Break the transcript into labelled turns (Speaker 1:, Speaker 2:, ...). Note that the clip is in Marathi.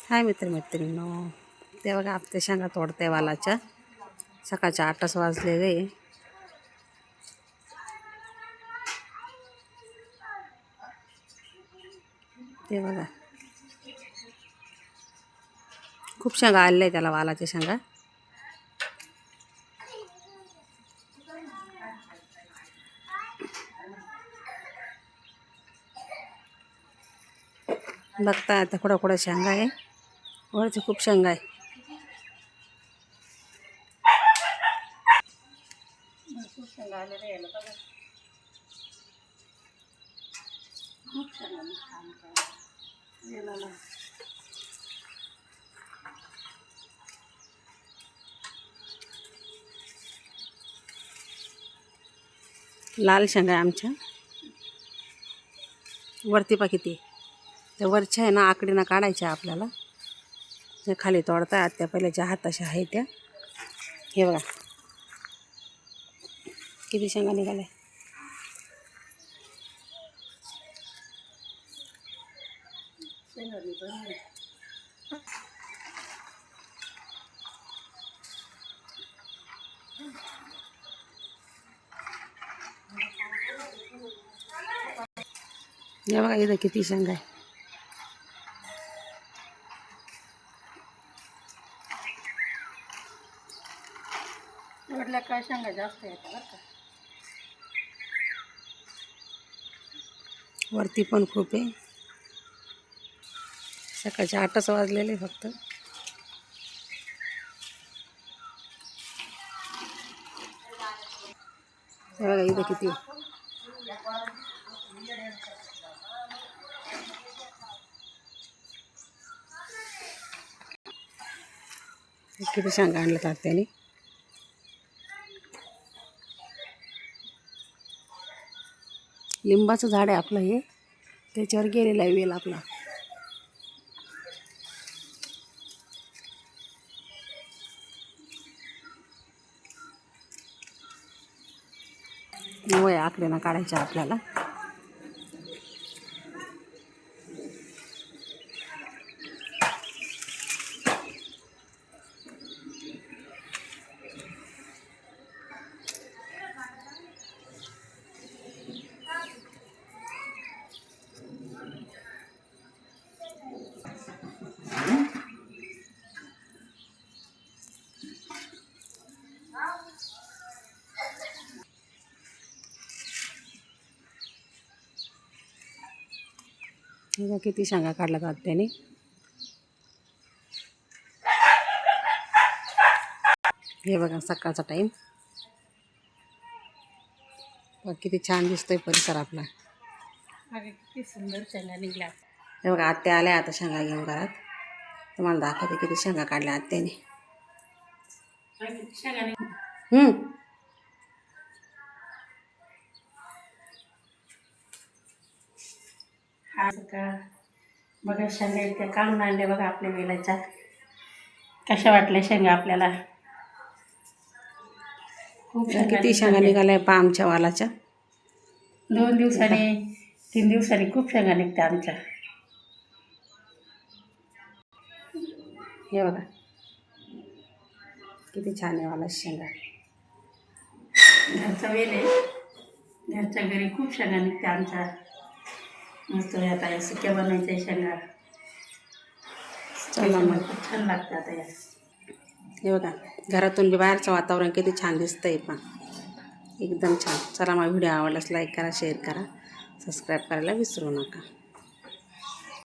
Speaker 1: हाय मित्रमैत्रिणींनो, ते बघा आपल्या शेंगा तोडते वालाच्या. सकाळच्या 8 वाजलेले. ते बघा खूप शेंगा आलेल्या त्याला, वालाच्या शेंगा. बघता आता कुठं शेंगा आहे, वरती खूप शेंगा आहे. खूप शेंगा आलेल्या आहे बघा. खूप शेंगा लाल शेंगा आहे आमच्या. वरती पा किती त्या वरच्या आहे ना, आकडीनं काढायच्या आपल्याला. त्या खाली तोडतात त्या पहिल्याच्या हाताशा आहे त्या. हे बघा किती शेंगा निघाल्या. हे बघा इथं किती शेंगा आहे. म्हटलं काय शेंगा जास्त येतात बरं का. वरती पण खूप आहे. सकाळचे 8 वाजलेले फक्त. हे बघा इथं किती. किती शेंगा आणलं तर त्याने. लिंबाचं झाड आहे आपलं हे, त्याच्यावर गेलेला आहे वेल आपला. वय आकड्यानं काढायच्या आपल्याला. हे किती शेंगा काढला जात त्याने. हे बघा सकाळचा टाईम. किती छान दिसतोय परिसर आपला. किती सुंदर शेंगा निघल्या. हे बघा आत्या आल्या आता शेंगा घेऊन घरात. तुम्हाला दाखवते किती शेंगा काढल्या आत्याने. बघा शेंगा इतक्या काढून आणल्या बघा आपल्या वेलाच्या. कशा वाटल्या शेंगा आपल्याला. खूप किती शेंगा निघाल्या पा आमच्या वालाच्या. 2 दिवसांनी 3 दिवसांनी खूप शेंगा निघत्या आमच्या. हे बघा किती छान आहे वाला शेंगा. घरचा वेल आहे, घरच्या घरी खूप शेंगा निघत्या आमच्या. मस्त आता सुक्या बनवायच्या शेंगा. चला मग खूप छान लागतं आता या. हे बघा घरातून बी बाहेरचं वातावरण किती छान दिसतंय पा. एकदम छान. चला मग व्हिडिओ आवडल्यास लाईक करा, शेअर करा, सबस्क्राईब करायला विसरू नका.